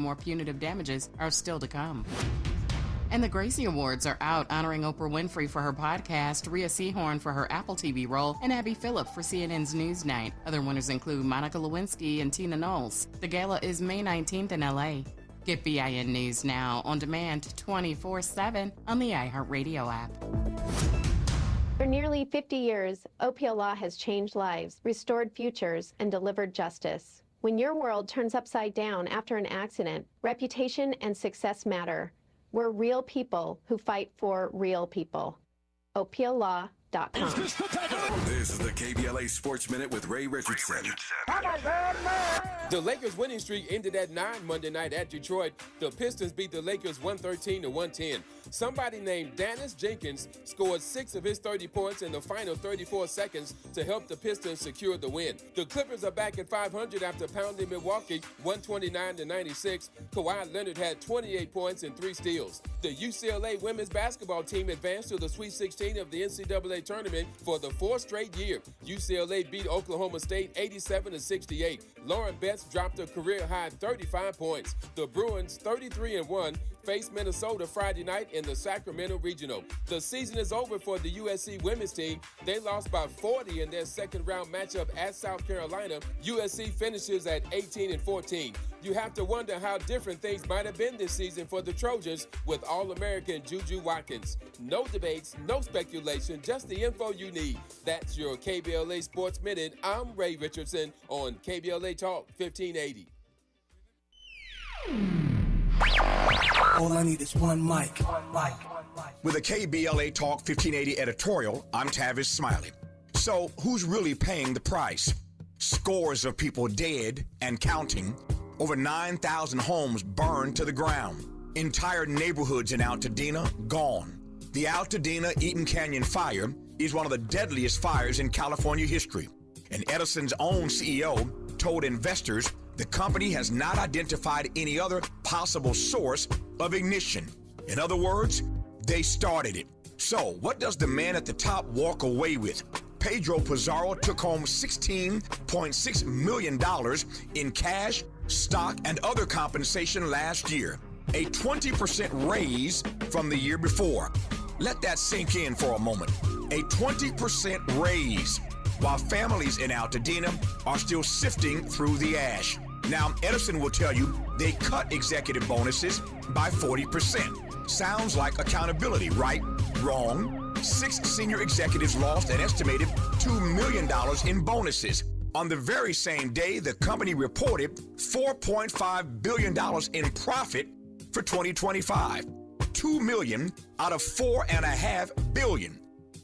more punitive damages are still to come. And the Gracie Awards are out, honoring Oprah Winfrey for her podcast, Rhea Seehorn for her Apple TV role, and Abby Phillip for CNN's Newsnight. Other winners include Monica Lewinsky and Tina Knowles. The gala is May 19th in LA. Get BIN News now on demand 24/7 on the iHeartRadio app. For nearly 50 years, OPL Law has changed lives, restored futures, and delivered justice. When your world turns upside down after an accident, reputation and success matter. We're real people who fight for real people. OPLLaw.com. This is the KBLA Sports Minute with Ray Richardson. The Lakers' winning streak ended at 9 Monday night at Detroit. The Pistons beat the Lakers 113-110. Somebody named Dennis Jenkins scored 6 of his 30 points in the final 34 seconds to help the Pistons secure the win. The Clippers are back at 500 after pounding Milwaukee 129-96. Kawhi Leonard had 28 points and 3 steals. The UCLA women's basketball team advanced to the Sweet 16 of the NCAA tournament for the 4th straight year. UCLA beat Oklahoma State 87-68. Lauren Betts dropped a career-high 35 points. The Bruins, 33-1, faced Minnesota Friday night in the Sacramento Regional. The season is over for the USC women's team. They lost by 40 in their second-round matchup at South Carolina. USC finishes at 18-14. You have to wonder how different things might have been this season for the Trojans with All-American Juju Watkins. No debates, no speculation, just the info you need. That's your KBLA Sports Minute. I'm Ray Richardson on KBLA Talk 1580. All I need is one mic. With a KBLA Talk 1580 editorial, I'm Tavis Smiley. So, who's really paying the price? Scores of people dead and counting. Over 9,000 homes burned to the ground. Entire neighborhoods in Altadena gone. The Altadena Eaton Canyon fire is one of the deadliest fires in California history. And Edison's own CEO told investors the company has not identified any other possible source of ignition. In other words, they started it. So, what does the man at the top walk away with? Pedro Pizarro took home $16.6 million in cash, stock, and other compensation last year, a 20% raise from the year before. Let that sink in for a moment. A 20% raise, while families in Altadena are still sifting through the ash. Now, Edison will tell you they cut executive bonuses by 40%. Sounds like accountability, right? Wrong. 6 senior executives lost an estimated $2 million in bonuses. On the very same day, the company reported $4.5 billion in profit for 2025. $2 million out of $4.5 billion.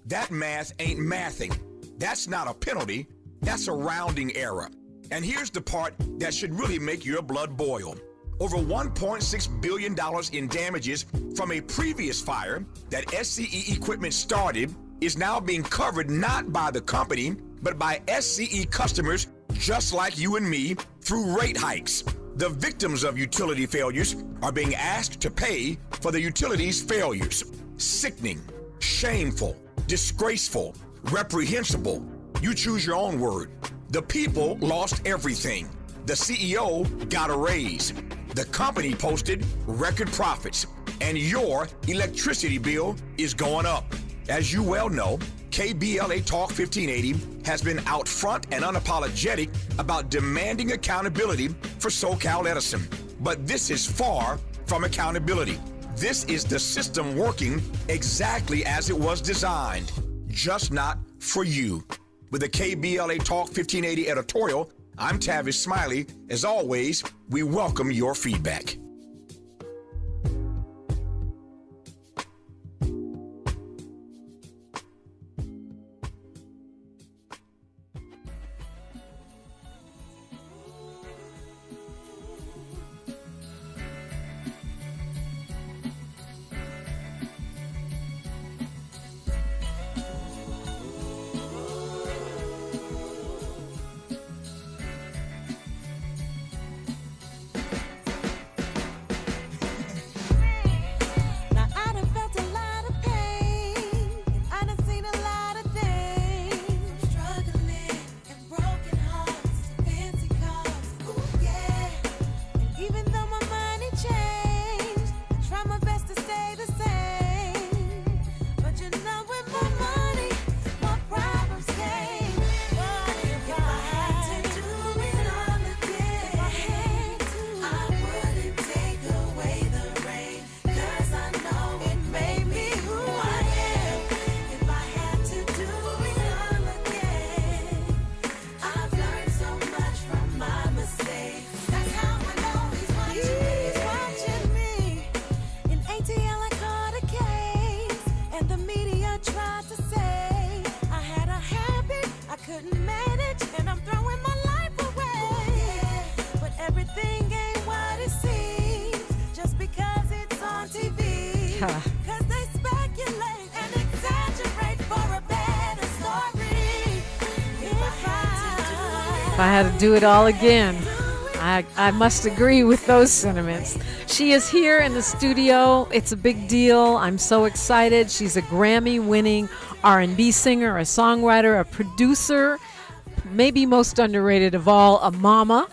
That math ain't mathing. That's not a penalty. That's a rounding error. And here's the part that should really make your blood boil. Over $1.6 billion in damages from a previous fire that SCE equipment started is now being covered not by the company, but by SCE customers just like you and me through rate hikes. The victims of utility failures are being asked to pay for the utility's failures. Sickening, shameful, disgraceful, reprehensible. You choose your own word. The people lost everything. The CEO got a raise. The company posted record profits, and your electricity bill is going up. As you well know, KBLA Talk 1580 has been out front and unapologetic about demanding accountability for SoCal Edison. But this is far from accountability. This is the system working exactly as it was designed, just not for you. With the KBLA Talk 1580 editorial, I'm Tavis Smiley. As always, we welcome your feedback. they speculate and exaggerate for a better story. If I had to do it all again, I must agree with those sentiments. She is here in the studio. It's a big deal. I'm so excited. She's a Grammy-winning R&B singer, a songwriter, a producer, maybe most underrated of all, a mama,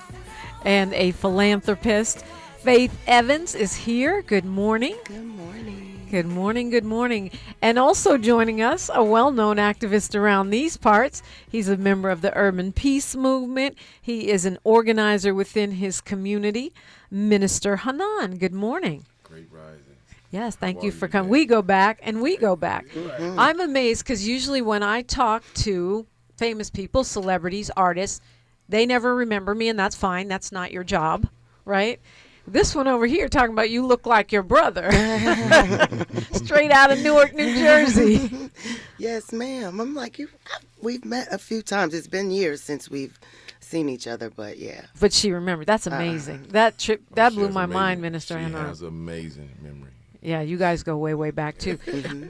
and a philanthropist. Faith Evans is here. Good morning. Good morning. Good morning, good morning. And also joining us, a well-known activist around these parts. He's a member of the Urban Peace Movement. He is an organizer within his community, Minister Hanan. Good morning. Great rising. Yes, thank you for coming. We go back and we go back. Mm-hmm. I'm amazed because usually when I talk to famous people, celebrities, artists, they never remember me, and that's fine. That's not your job, right? This one over here talking about you look like your brother. Straight out of Newark, New Jersey. Yes, ma'am. I'm like, we've met a few times. It's been years since we've seen each other, but yeah. But she remembered. That's amazing. That blew my mind, Minister Hanan. She has amazing memory. Yeah, you guys go way, way back too.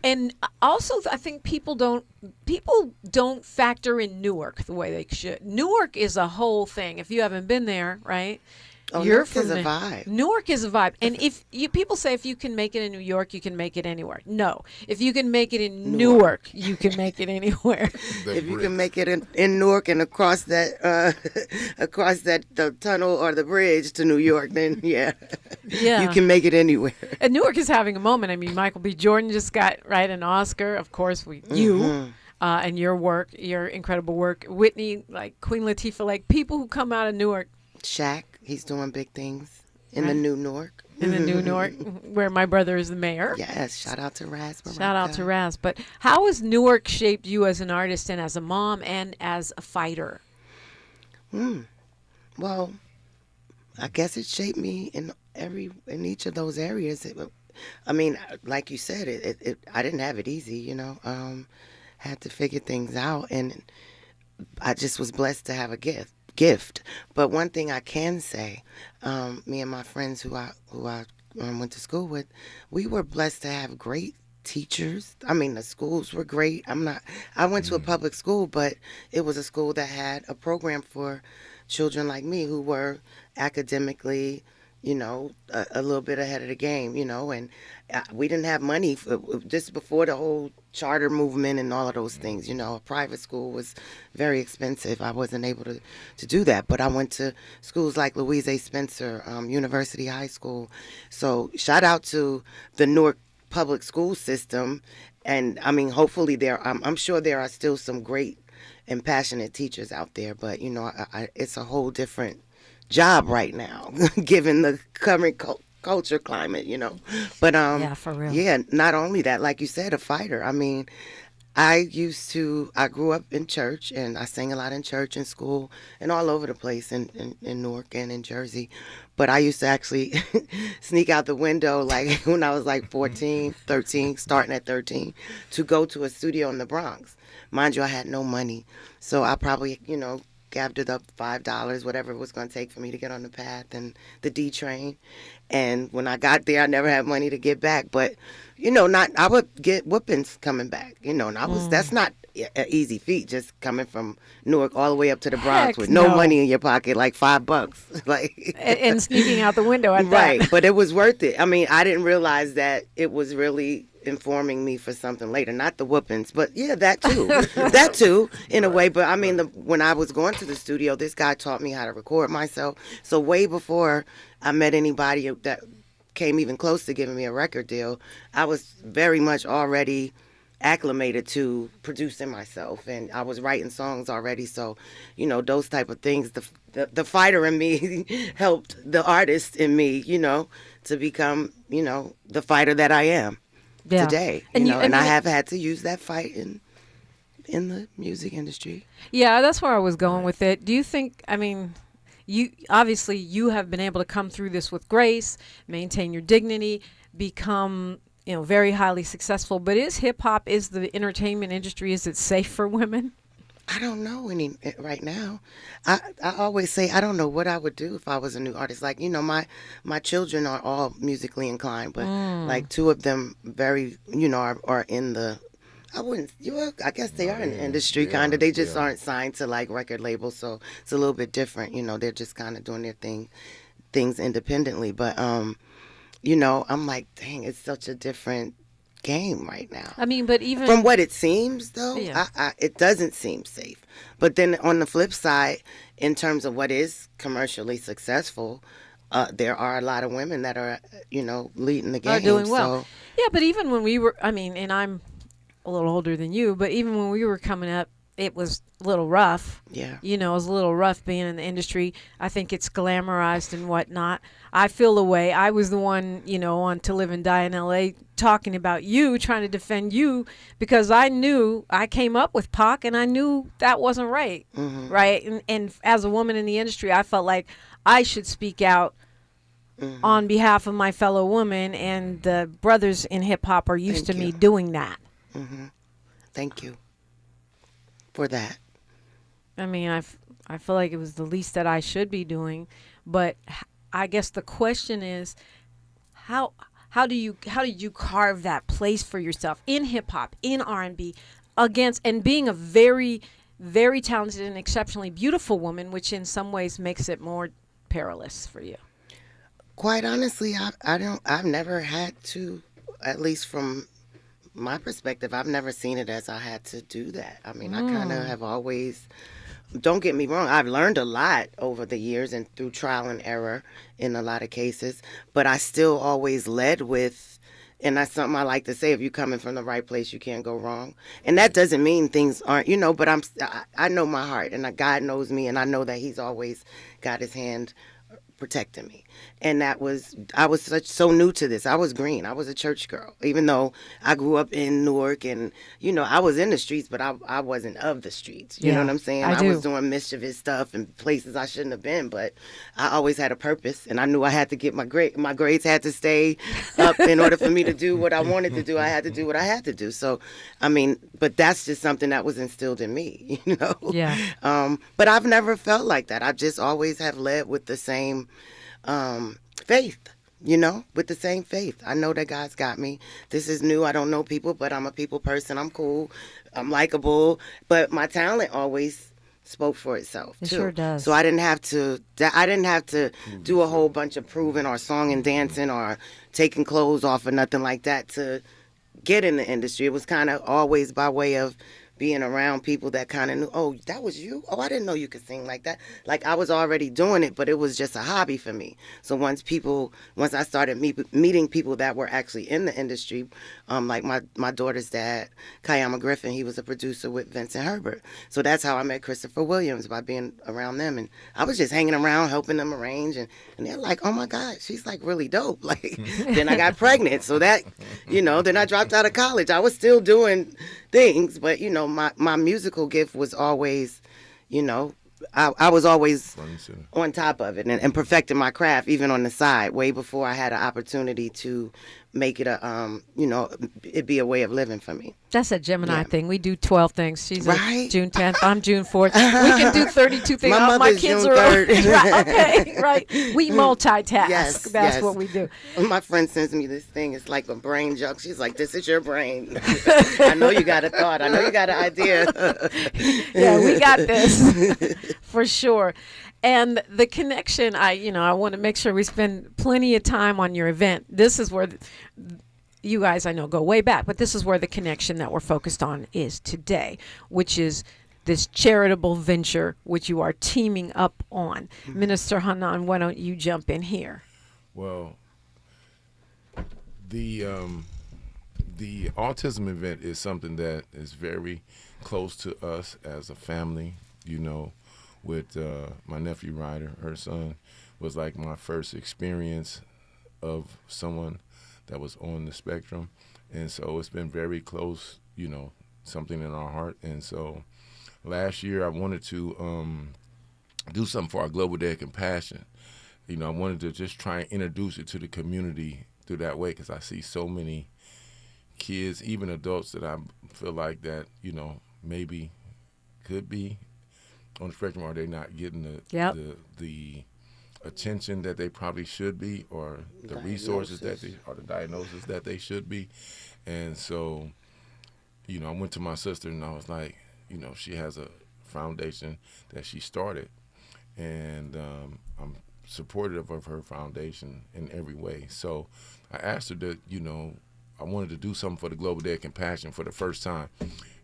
And also, I think people don't factor in Newark the way they should. Newark is a whole thing. If you haven't been there, right? Oh, Newark is a vibe. Newark is a vibe. And people say if you can make it in New York, you can make it anywhere. No. If you can make it in Newark, you can make it anywhere. If you can make it in Newark and across that the tunnel or the bridge to New York, then yeah, you can make it anywhere. And Newark is having a moment. I mean, Michael B. Jordan just got an Oscar. Of course, and your work, your incredible work. Whitney, like Queen Latifah, like people who come out of Newark. Shaq. He's doing big things in the New Newark. In the New Newark, where my brother is the mayor. Yes, shout out to Raz. Shout out to Raz. But how has Newark shaped you as an artist and as a mom and as a fighter? Well, I guess it shaped me in each of those areas. I mean, like you said, I didn't have it easy, you know. Had to figure things out, and I just was blessed to have a gift. But one thing I can say, me and my friends who I went to school with, we were blessed to have great teachers. I mean, the schools were great. I went to a public school, but it was a school that had a program for children like me who were academically, you know, a little bit ahead of the game, you know, and we didn't have money just before the whole charter movement and all of those things, you know. A private school was very expensive. I wasn't able to do that, but I went to schools like Louise A. Spencer, University High School. So shout out to the Newark public school system. And I mean, hopefully I'm sure there are still some great and passionate teachers out there, but you know, it's a whole different job right now, given the current culture climate, you know. But yeah, for real. Yeah, not only that, like you said, a fighter. I mean, I grew up in church, and I sang a lot in church and school and all over the place in Newark and in Jersey. But I used to actually sneak out the window, like when I was like 14, 13, starting at 13, to go to a studio in the Bronx. Mind you, I had no money, so I probably, you know, gathered up $5, whatever it was going to take for me to get on the path and the D train. And when I got there, I never had money to get back. But, you know, I would get whoopings coming back, you know, and that's not an easy feat, just coming from Newark all the way up to the Bronx with no money in your pocket, like $5, like and sneaking out the window at that. Right, but it was worth it. I mean, I didn't realize that it was really informing me for something later, not the whoopings, but yeah, that too in a way. But I mean, when I was going to the studio, this guy taught me how to record myself. So way before I met anybody that came even close to giving me a record deal, I was very much already acclimated to producing myself, and I was writing songs already. So, you know, those type of things, the fighter in me helped the artist in me, you know, to become, you know, the fighter that I am today. And I have had to use that fight in the music industry. Yeah, that's where I was going with it. Do you think, I mean, you have been able to come through this with grace, maintain your dignity, become, you know, very highly successful. But is hip hop, is the entertainment industry, is it safe for women? I don't know any right now. I always say I don't know what I would do if I was a new artist. Like, my children are all musically inclined, but like two of them very, are in the, I guess they are in the industry kind of. They just aren't signed to like record labels, so it's a little bit different. They're just kind of doing their things independently. But I'm like, dang, it's such a different game right now. I mean, but even from what it seems, though, yeah. it doesn't seem safe. But then on the flip side, in terms of what is commercially successful, there are a lot of women that are, leading the game. Are doing well. So. Yeah, but even when we were, and I'm a little older than you, but even when we were coming up, it was a little rough. Yeah. It was a little rough being in the industry. I think it's glamorized and whatnot. I feel the way. I was the one, on To Live and Die in L.A. talking about you, trying to defend you, because I knew I came up with Pac and I knew that wasn't right. Mm-hmm. Right? And as a woman in the industry, I felt like I should speak out on behalf of my fellow woman, and the brothers in hip hop are used to me doing that. Mm-hmm. Thank you for that. I mean, I feel like it was the least that I should be doing, but I guess the question is, how did you carve that place for yourself in hip hop, in R&B, and being a very, very talented and exceptionally beautiful woman, which in some ways makes it more perilous for you? Quite honestly, I've never had to, at least from my perspective, I've never seen it as I had to do that. I mean, I kind of have always, don't get me wrong, I've learned a lot over the years and through trial and error in a lot of cases, but I still always led with, and that's something I like to say, if you're coming from the right place, you can't go wrong. And that doesn't mean things aren't, but I know my heart, and God knows me, and I know that he's always got his hand protecting me. And I was so new to this. I was green. I was a church girl, even though I grew up in Newark, and I was in the streets, but I wasn't of the streets. You know what I'm saying? I was doing mischievous stuff in places I shouldn't have been, but I always had a purpose, and I knew I had to get my grades had to stay up in order for me to do what I wanted to do. I had to do what I had to do. So, but that's just something that was instilled in me, Yeah. But I've never felt like that. I just always have led with the same faith, with the same faith. I know that God's got me. This is new. I don't know people, but I'm a people person. I'm cool. I'm likable. But my talent always spoke for itself, too. It sure does. So I didn't have to do a whole bunch of proving or song and dancing or taking clothes off or nothing like that to get in the industry. It was kind of always by way of being around people that kind of knew, oh, that was you? Oh, I didn't know you could sing like that. Like, I was already doing it, but it was just a hobby for me. So once I started meeting people that were actually in the industry, like my daughter's dad, Kayama Griffin, he was a producer with Vincent Herbert. So that's how I met Christopher Williams, by being around them. And I was just hanging around, helping them arrange. And they're like, oh, my God, she's, like, really dope. Like, then I got pregnant. So that, then I dropped out of college. I was still doing things, but my musical gift was always, I was always on top of it and perfecting my craft, even on the side, way before I had an opportunity to make it it be a way of living for me. That's a Gemini thing. We do 12 things. She's right? June 10th. I'm June 4th. We can do 32 things. My mother's kids June are 3rd. Right, okay, right. We multitask. Yes, That's what we do. My friend sends me this thing. It's like a brain jug. She's like, this is your brain. I know you got a thought. I know you got an idea. Yeah, we got this for sure. And the connection, I want to make sure we spend plenty of time on your event. This is where you guys, I know, go way back, but this is where the connection that we're focused on is today, which is this charitable venture which you are teaming up on. Minister Hanan, why don't you jump in here? Well, the autism event is something that is very close to us as a family, with my nephew Ryder. Her son was like my first experience of someone that was on the spectrum, and so it's been very close, something in our heart. And so last year I wanted to do something for our Global Day of Compassion. I wanted to just try and introduce it to the community through that way, because I see so many kids, even adults, that I feel like that, maybe could be on the spectrum, or they're not getting the attention that they probably should be, or the resources that they, or the diagnosis that they should be. And so, you know, I went to my sister and I was like, you know, she has a foundation that she started, and I'm supportive of her foundation in every way. So I asked her that, you know, I wanted to do something for the Global Day of Compassion for the first time.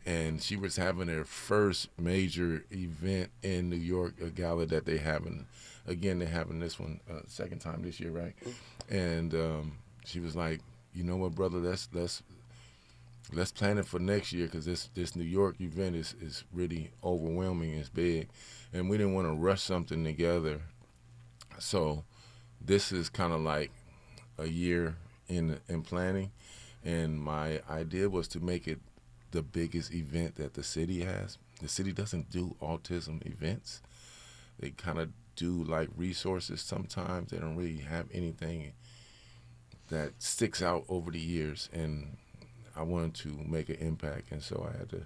And she was having their first major event in New York, a gala that they having. Again, they're having this one second time this year, right? And she was like, you know what, brother, let's plan it for next year, because this New York event is really overwhelming. It's big, and we didn't want to rush something together. So this is kind of like a year in planning, and my idea was to make it the biggest event that the city has. The city doesn't do autism events. They kind of do like resources sometimes. They don't really have anything that sticks out over the years, and I wanted to make an impact, and so I had to,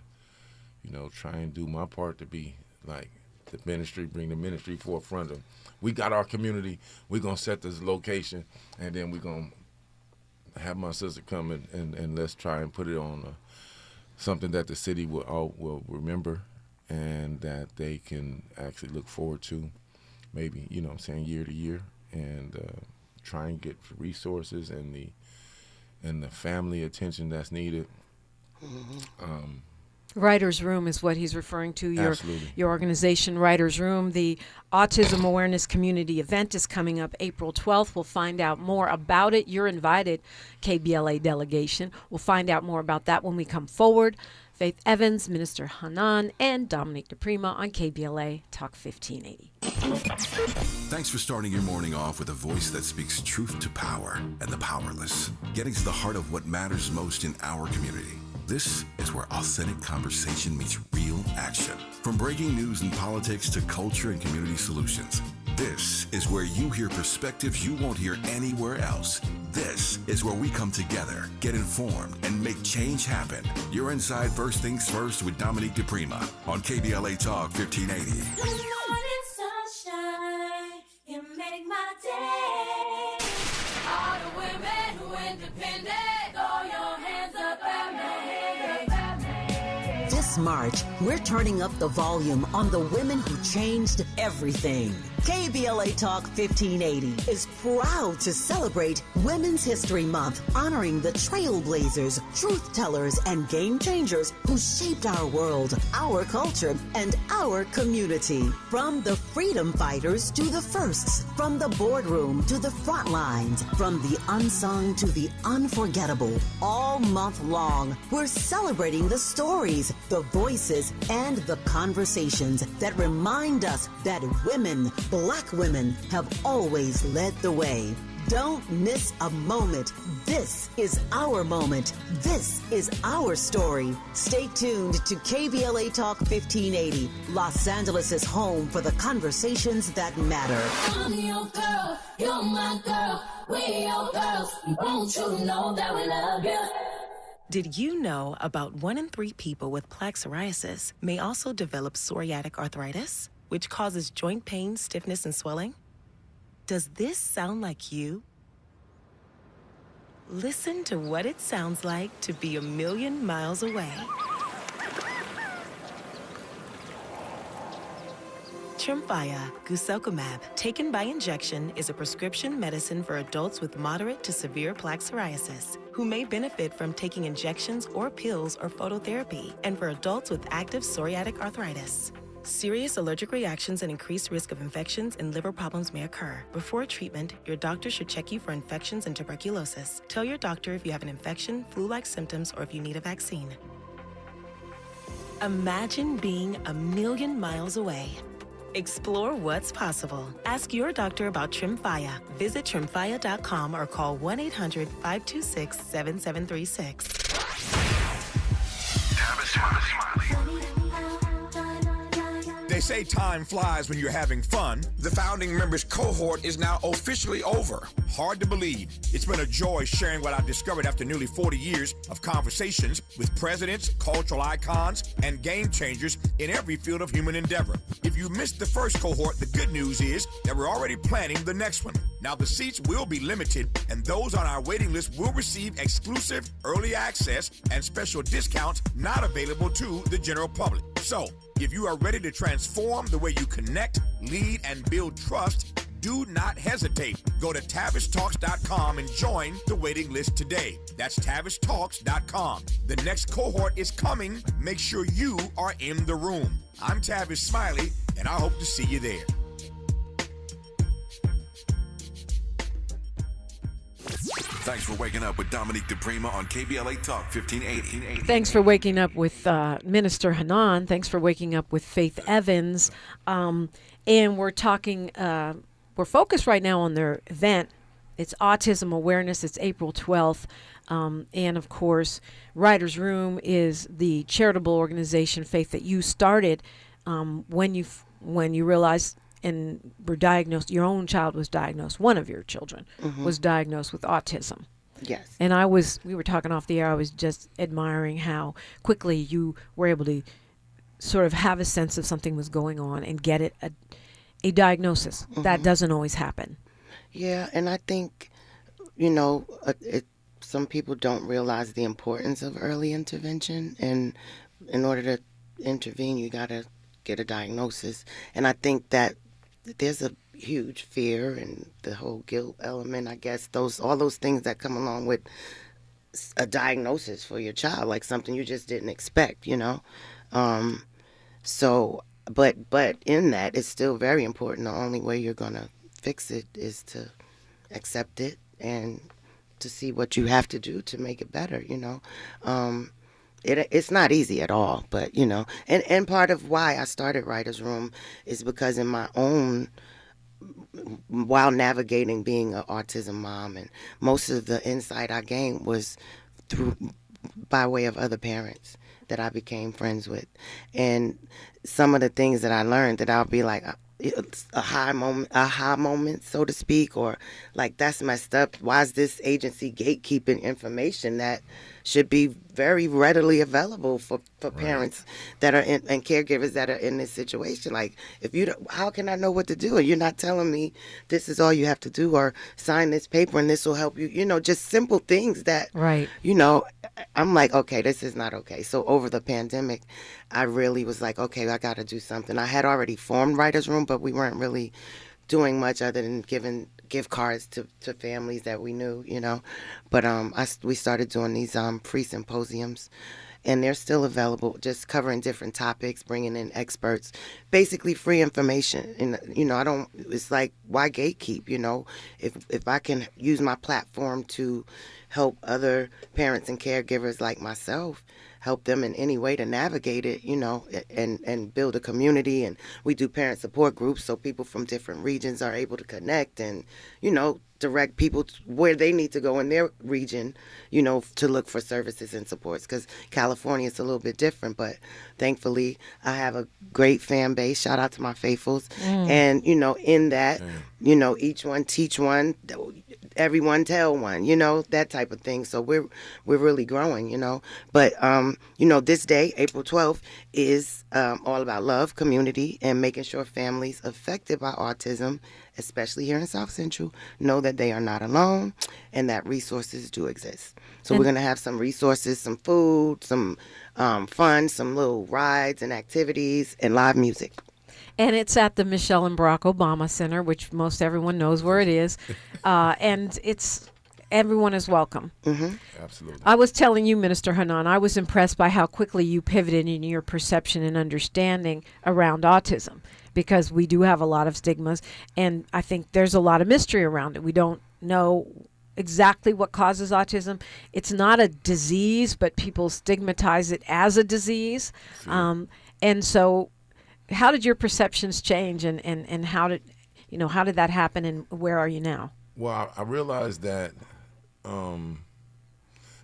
you know, try and do my part to be like the ministry, bring the ministry forefront of, we got our community, we're going to set this location, and then we're going to have my sister come and let's try and put it on something that the city will remember, and that they can actually look forward to, maybe, you know what I'm saying, year to year, and try and get resources and the family attention that's needed. Ryders Room is what he's referring to. Absolutely. Your organization, Ryders Room. The Autism Awareness Community event is coming up April 12th. We'll find out more about it. You're invited, KBLA delegation. We'll find out more about that when we come forward. Faith Evans, Minister Hanan, and Dominique DePrima on KBLA Talk 1580. Thanks for starting your morning off with a voice that speaks truth to power and the powerless, getting to the heart of what matters most in our community. This is where authentic conversation meets real action. From breaking news and politics to culture and community solutions, this is where you hear perspectives you won't hear anywhere else. This is where we come together, get informed, and make change happen. You're inside First Things First with Dominique DePrima on KBLA Talk 1580. Good morning, sunshine. You make my day. All the women who independent, throw your hands up at me. This March, we're turning up the volume on the women who changed everything. KBLA Talk 1580 is proud to celebrate Women's History Month, honoring the trailblazers, truth tellers, and game changers who shaped our world, our culture, and our community. From the freedom fighters to the firsts, from the boardroom to the front lines, from the unsung to the unforgettable, all month long, we're celebrating the stories, the voices, and the conversations that remind us that women, Black women, have always led the way. Don't miss a moment. This is our moment. This is our story. Stay tuned to KBLA Talk 1580, Los Angeles' home for the conversations that matter. I'm your girl, you're my girl, we're your girls. Won't you know that we love you? Did you know about 1 in 3 people with plaque psoriasis may also develop psoriatic arthritis, which causes joint pain, stiffness, and swelling? Does this sound like you? Listen to what it sounds like to be a million miles away. Tremfya guselkumab, taken by injection, is a prescription medicine for adults with moderate to severe plaque psoriasis who may benefit from taking injections or pills or phototherapy, and for adults with active psoriatic arthritis. Serious allergic reactions and increased risk of infections and liver problems may occur. Before treatment, your doctor should check you for infections and tuberculosis. Tell your doctor if you have an infection, flu-like symptoms, or if you need a vaccine. Imagine being a million miles away. Explore what's possible. Ask your doctor about Tremfya. Visit tremfya.com or call 1-800-526-7736. Tavis Smiley. They say time flies when you're having fun. The founding members cohort is now officially over. Hard to believe. It's been a joy sharing what I've discovered after nearly 40 years of conversations with presidents, cultural icons, and game changers in every field of human endeavor. If you missed the first cohort, the good news is that we're already planning the next one. Now the seats will be limited, and those on our waiting list will receive exclusive early access and special discounts not available to the general public. So, if you are ready to transform the way you connect, lead, and build trust, do not hesitate. Go to tavistalks.com and join the waiting list today. That's tavistalks.com. The next cohort is coming. Make sure you are in the room. I'm Tavis Smiley, and I hope to see you there. Thanks for waking up with Dominique DePrima on KBLA Talk 1580. Thanks for waking up with Minister Hanan. Thanks for waking up with Faith Evans. And we're talking, we're focused right now on their event. It's Autism Awareness. It's April 12th. And of course, Ryders Room is the charitable organization, Faith, that you started when you realized and were diagnosed, your own child was diagnosed, one of your children was diagnosed with autism. Yes. And we were talking off the air, I was just admiring how quickly you were able to sort of have a sense of something was going on and get it a diagnosis. That doesn't always happen. Yeah, and I think, some people don't realize the importance of early intervention, and in order to intervene, you got to get a diagnosis. And I think that there's a huge fear and the whole guilt element, I guess, all those things that come along with a diagnosis for your child, like something you just didn't expect, but in that, it's still very important. The only way you're going to fix it is to accept it and to see what you have to do to make it better, It's not easy at all, but, and part of why I started Ryders Room is because in my own, while navigating being an autism mom, and most of the insight I gained was by way of other parents that I became friends with. And some of the things that I learned that I'll be like, aha moment, so to speak, or like, that's messed up. Why is this agency gatekeeping information that should be very readily available for parents that are in, and caregivers that are in this situation? Like, if you don't, how can I know what to do? And you're not telling me this is all you have to do, or sign this paper and this will help you, just simple things that, I'm like, okay, this is not okay. So over the pandemic, I really was like, okay, I got to do something. I had already formed Ryders Room, but we weren't really doing much other than giving gift cards to families that we knew, But we started doing these free symposiums, and they're still available, just covering different topics, bringing in experts, basically free information. And, I don't, it's like, why gatekeep, if I can use my platform to help other parents and caregivers like myself, help them in any way to navigate it, and build a community. And we do parent support groups so people from different regions are able to connect and, direct people where they need to go in their region, to look for services and supports. Because California is a little bit different, but thankfully I have a great fan base. Shout out to my faithfuls. And, in that, each one teach one, everyone tell one, that type of thing. So we're really growing, But, this day, April 12th, is all about love, community, and making sure families affected by autism, especially here in South Central, know that they are not alone and that resources do exist. So we're going to have some resources, some food, some fun, some little rides and activities, and live music. And it's at the Michelle and Barack Obama Center, which most everyone knows where it is. And everyone is welcome. Absolutely. I was telling you, Minister Hanan, I was impressed by how quickly you pivoted in your perception and understanding around autism, because we do have a lot of stigmas, and I think there's a lot of mystery around it. We don't know exactly what causes autism. It's not a disease, but people stigmatize it as a disease. And so how did your perceptions change, and how did that happen, and where are you now? Well, I realized that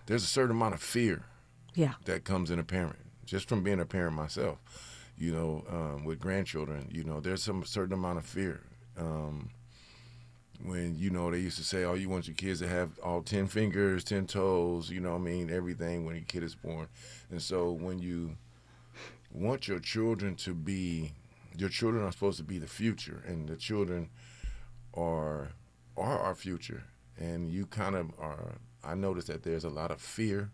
there's a certain amount of fear that comes in a parent, just from being a parent myself. with grandchildren, there's some certain amount of fear. When, they used to say, oh, you want your kids to have all 10 fingers, 10 toes, everything when your kid is born. And so when you want your children are supposed to be the future, and the children are our future. And you kind of I noticed that there's a lot of fear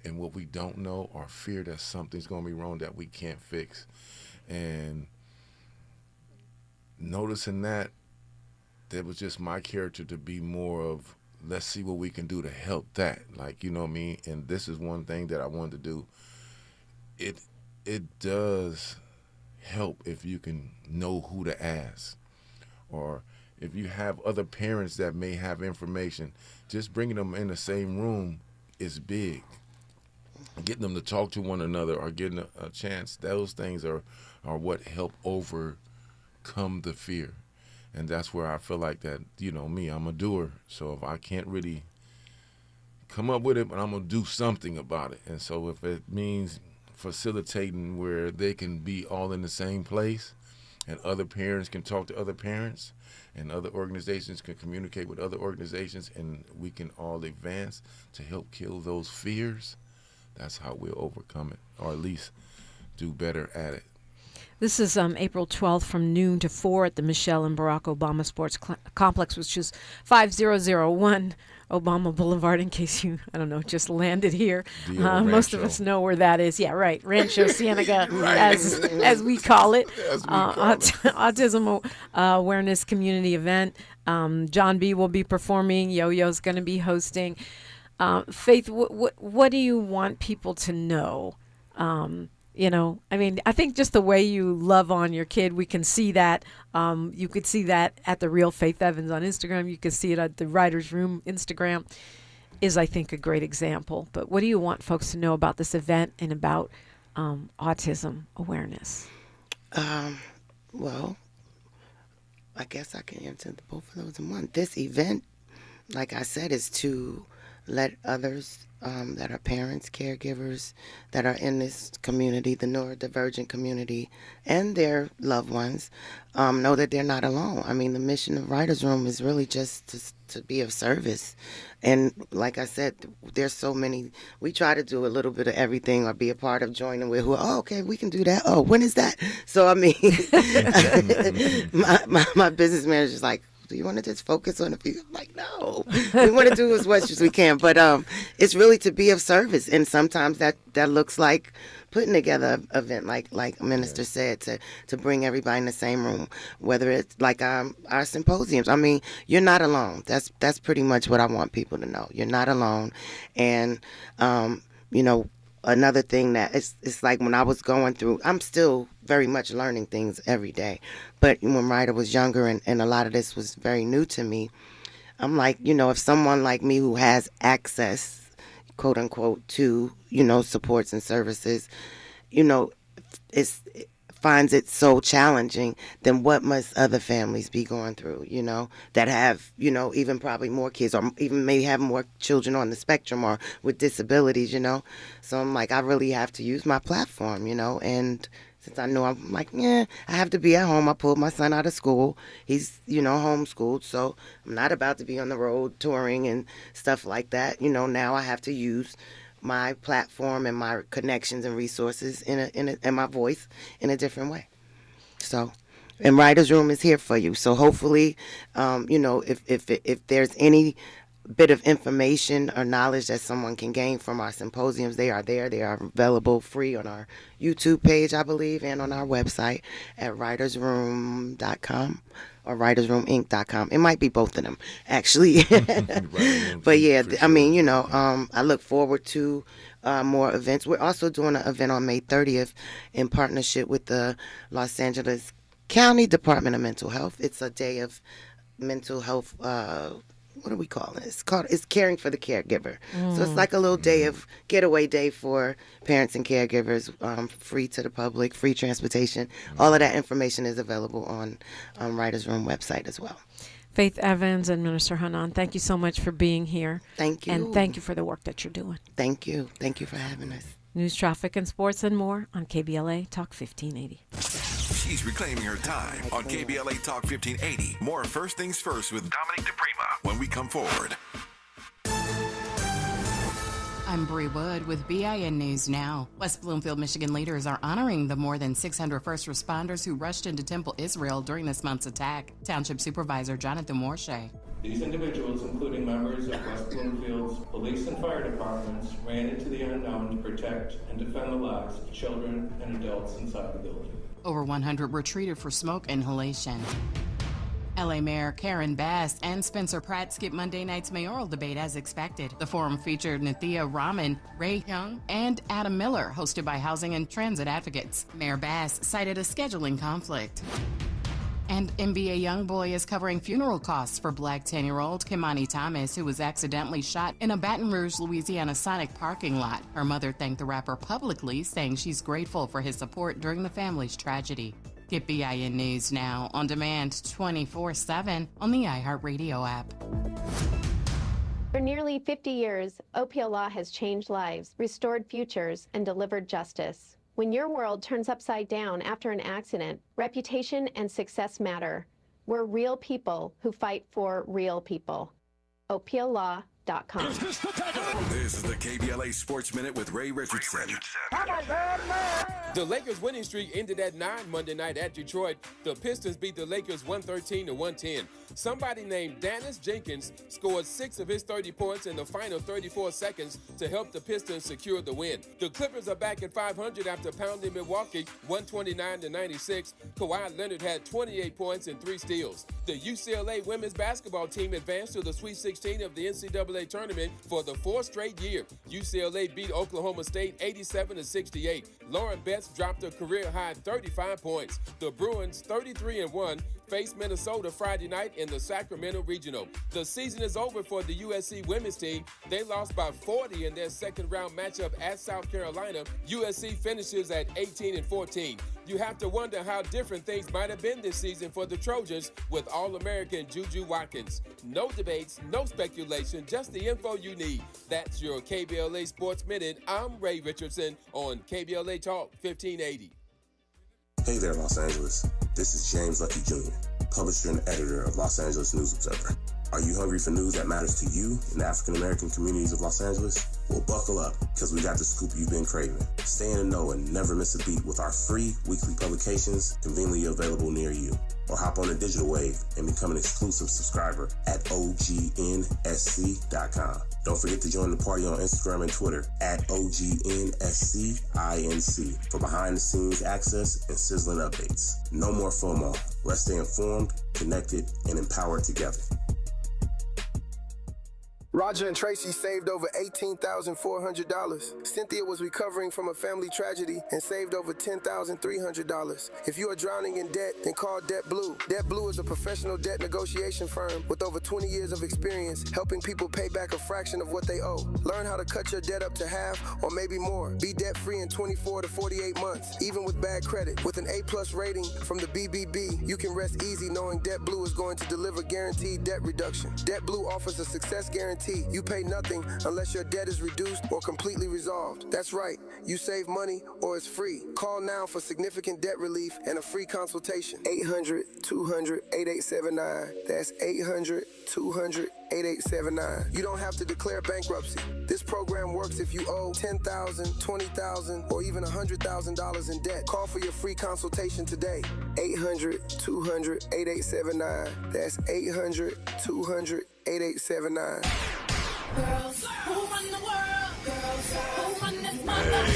in what we don't know, or fear that something's going to be wrong that we can't fix. And noticing that was just my character to be more of, let's see what we can do to help that. Like, and this is one thing that I wanted to do. It does help if you can know who to ask, or if you have other parents that may have information, just bringing them in the same room is big. Getting them to talk to one another, or getting a chance, those things are what help overcome the fear. And that's where I feel like that, me, I'm a doer. So if I can't really come up with it, but I'm going to do something about it. And so if it means facilitating where they can be all in the same place, and other parents can talk to other parents, and other organizations can communicate with other organizations, and we can all advance to help kill those fears, that's how we'll overcome it, or at least do better at it. This is April 12th from noon to 4 at the Michelle and Barack Obama Sports Complex, which is 5001 Obama Boulevard, in case you, just landed here. Most of us know where that is. Yeah, right. Rancho Cienega, as we call it. Autism Awareness Community Event. John B. will be performing. Yo-Yo's going to be hosting. Faith, what do you want people to know? I think just the way you love on your kid, we can see that. You could see that at the Real Faith Evans on Instagram. You could see it at the Ryders Room Instagram, is, I think, a great example. But what do you want folks to know about this event and about autism awareness? Well, I guess I can answer both of those in one. This event, like I said, is to let others that are parents, caregivers, that are in this community, the neurodivergent community, and their loved ones, know that they're not alone. I mean, the mission of Ryders Room is really just to be of service. And like I said, there's so many. We try to do a little bit of everything, or be a part of joining with okay, we can do that. Oh, when is that? So, I mean, my business manager's like, do you want to just focus on a few? I'm like, no, we want to do as much as we can. But it's really to be of service. And sometimes that looks like putting together an event, like Minister said, to bring everybody in the same room, whether it's like our symposiums. I mean, you're not alone. That's pretty much what I want people to know. You're not alone. And, another thing that it's like when I was going through, I'm still very much learning things every day. But when Ryder was younger and a lot of this was very new to me, I'm like, if someone like me who has access, quote unquote, to, supports and services, finds it so challenging, then what must other families be going through, that have, even probably more kids, or even maybe have more children on the spectrum or with disabilities, So I'm like, I really have to use my platform, and since I know I'm like, I have to be at home. I pulled my son out of school. He's, homeschooled, so I'm not about to be on the road touring and stuff like that. Now I have to use my platform and my connections and resources and my voice in a different way. So, and Ryders Room is here for you. So hopefully, if there's any bit of information or knowledge that someone can gain from our symposiums, they are there. They are available free on our YouTube page, I believe, and on our website at rydersroom.com. or rydersroominc.com. It might be both of them, actually. But yeah, I mean, I look forward to more events. We're also doing an event on May 30th in partnership with the Los Angeles County Department of Mental Health. It's a day of mental health. What do we call it? It's caring for the caregiver. So it's like a little day of getaway day for parents and caregivers, free to the public, free transportation. All of that information is available on Ryders Room website as well. Faith Evans and Minister Hanan, thank you so much for being here. Thank you. And thank you for the work that you're doing. Thank you. Thank you for having us. News, traffic, and sports and more on KBLA Talk 1580. She's reclaiming her time on KBLA Talk 1580. More First Things First with Dominic DePrima when we come forward. I'm Bree Wood with BIN News Now. West Bloomfield, Michigan leaders are honoring the more than 600 first responders who rushed into Temple, Israel during this month's attack. Township Supervisor Jonathan Warshay. These individuals, including members of West Bloomfield's police and fire departments, ran into the unknown to protect and defend the lives of children and adults inside the building. Over 100 were treated for smoke inhalation. LA Mayor Karen Bass and Spencer Pratt skipped Monday night's mayoral debate as expected. The forum featured Nithya Raman, Ray Young, and Adam Miller, hosted by housing and transit advocates. Mayor Bass cited a scheduling conflict. And NBA YoungBoy is covering funeral costs for Black 10-year-old Kimani Thomas, who was accidentally shot in a Baton Rouge, Louisiana Sonic parking lot. Her mother thanked the rapper publicly, saying she's grateful for his support during the family's tragedy. Get BIN News Now on demand 24/7 on the iHeartRadio app. For nearly 50 years, OPL law has changed lives, restored futures, and delivered justice. When your world turns upside down after an accident, reputation and success matter. We're real people who fight for real people. OPLlaw.com. This is the KBLA Sports Minute with Ray Richardson. The Lakers' winning streak ended at 9 Monday night at Detroit. The Pistons beat the Lakers 113-110. Somebody named Dennis Jenkins scored 6 of his 30 points in the final 34 seconds to help the Pistons secure the win. The Clippers are back at 500 after pounding Milwaukee 129-96. Kawhi Leonard had 28 points and 3 steals. The UCLA women's basketball team advanced to the Sweet 16 of the NCAA tournament for the 4th straight year. UCLA beat Oklahoma State 87-68. Lauren Betts dropped a career-high 35 points. The Bruins, 33-1, faced Minnesota Friday night in the Sacramento Regional. The season is over for the USC women's team. They lost by 40 in their second-round matchup at South Carolina. USC finishes at 18-14. You have to wonder how different things might have been this season for the Trojans with All-American Juju Watkins. No debates, no speculation, just the info you need. That's your KBLA Sports Minute. I'm Ray Richardson on KBLA Talk 1580. Hey there, Los Angeles. This is James Lucky Jr., publisher and editor of Los Angeles News Observer. Are you hungry for news that matters to you in the African-American communities of Los Angeles? Well, buckle up, because we got the scoop you've been craving. Stay in the know and never miss a beat with our free weekly publications conveniently available near you. Or hop on the digital wave and become an exclusive subscriber at OGNSC.com. Don't forget to join the party on Instagram and Twitter at OGNSCINC for behind-the-scenes access and sizzling updates. No more FOMO. Let's stay informed, connected, and empowered together. Roger and Tracy saved over $18,400. Cynthia was recovering from a family tragedy and saved over $10,300. If you are drowning in debt, then call Debt Blue. Debt Blue is a professional debt negotiation firm with over 20 years of experience helping people pay back a fraction of what they owe. Learn how to cut your debt up to half or maybe more. Be debt-free in 24 to 48 months, even with bad credit. With an A+ rating from the BBB, you can rest easy knowing Debt Blue is going to deliver guaranteed debt reduction. Debt Blue offers a success guarantee. You pay nothing unless your debt is reduced or completely resolved. That's right. You save money or it's free. Call now for significant debt relief and a free consultation. 800-200-8879. That's 800-200-8879. You don't have to declare bankruptcy. This program works if you owe $10,000, $20,000, or even $100,000 in debt. Call for your free consultation today. 800-200-8879. That's 800-200-8879. Girls, who run the world? Girls, who run this mother?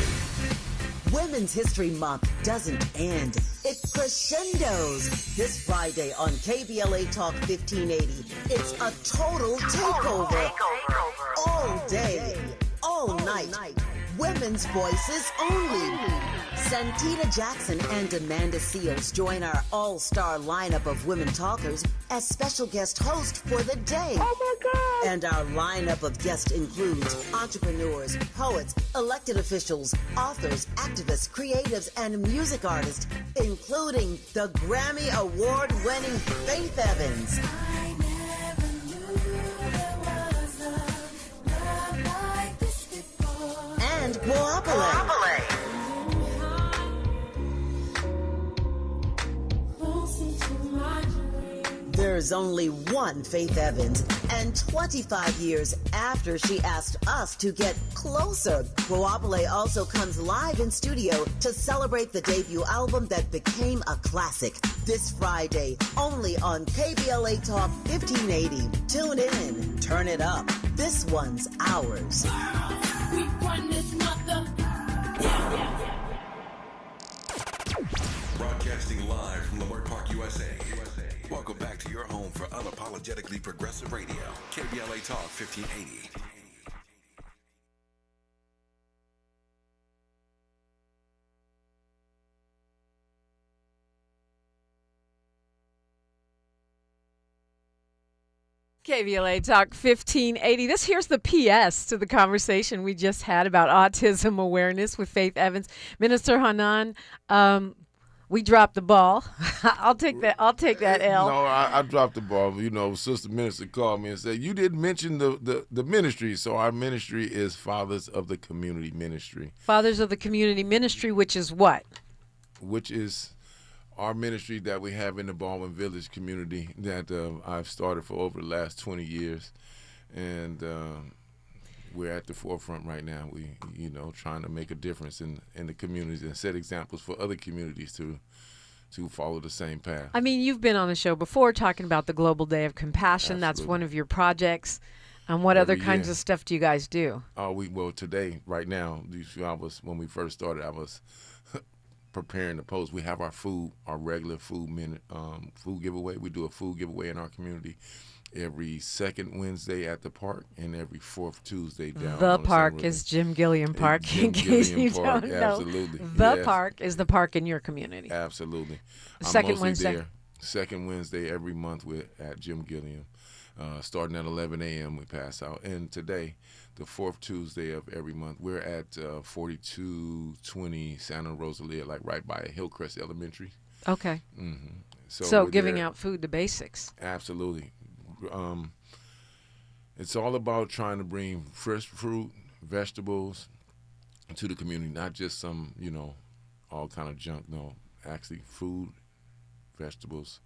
Women's History Month doesn't end. It crescendos. This Friday on KBLA Talk 1580. It's a total takeover. All day, all night. Women's voices only. Santita Jackson and Amanda Seals join our all-star lineup of women talkers as special guest host for the day. Oh my God! And our lineup of guests includes entrepreneurs, poets, elected officials, authors, activists, creatives, and music artists, including the Grammy Award-winning Faith Evans. I never knew there was love like this before. and Guapole. There's only one Faith Evans, and 25 years after she asked us to get closer, Guapole also comes live in studio to celebrate the debut album that became a classic this Friday, only on KBLA Talk 1580. Tune in, turn it up. This one's ours. We run this mother. Broadcasting live from Newark Park, USA. Welcome back to your home for unapologetically progressive radio. KBLA Talk 1580. KBLA Talk 1580. Here's the PS to the conversation we just had about autism awareness with Faith Evans. Minister Hanan, we dropped the ball. I'll take that L. No, I dropped the ball. You know, Sister Minister called me and said, you didn't mention the ministry. So our ministry is Fathers of the Community Ministry. Fathers of the Community Ministry, which is what? Which is our ministry that we have in the Baldwin Village community that I've started for over the last 20 years. And we're at the forefront right now. We, trying to make a difference in the communities and set examples for other communities to follow the same path. I mean, you've been on the show before talking about the Global Day of Compassion. Absolutely. That's one of your projects. What other kinds of stuff do you guys do? Today, right now, when we first started, I was preparing the post. We have our regular food giveaway. We do a food giveaway in our community every second Wednesday at the park and every fourth Tuesday down. The park is Jim Gilliam Park, in case you don't know. Absolutely. The park is the park in your community. Absolutely. Second Wednesday. There. Second Wednesday every month we're at Jim Gilliam. Starting at 11 a.m. we pass out. And today, the fourth Tuesday of every month, we're at 4220 Santa Rosalia, like right by Hillcrest Elementary. Okay. Mm-hmm. So giving out food, the basics. Absolutely. It's all about trying to bring fresh fruit, vegetables to the community, not just some, all kind of junk. No, actually food, vegetables.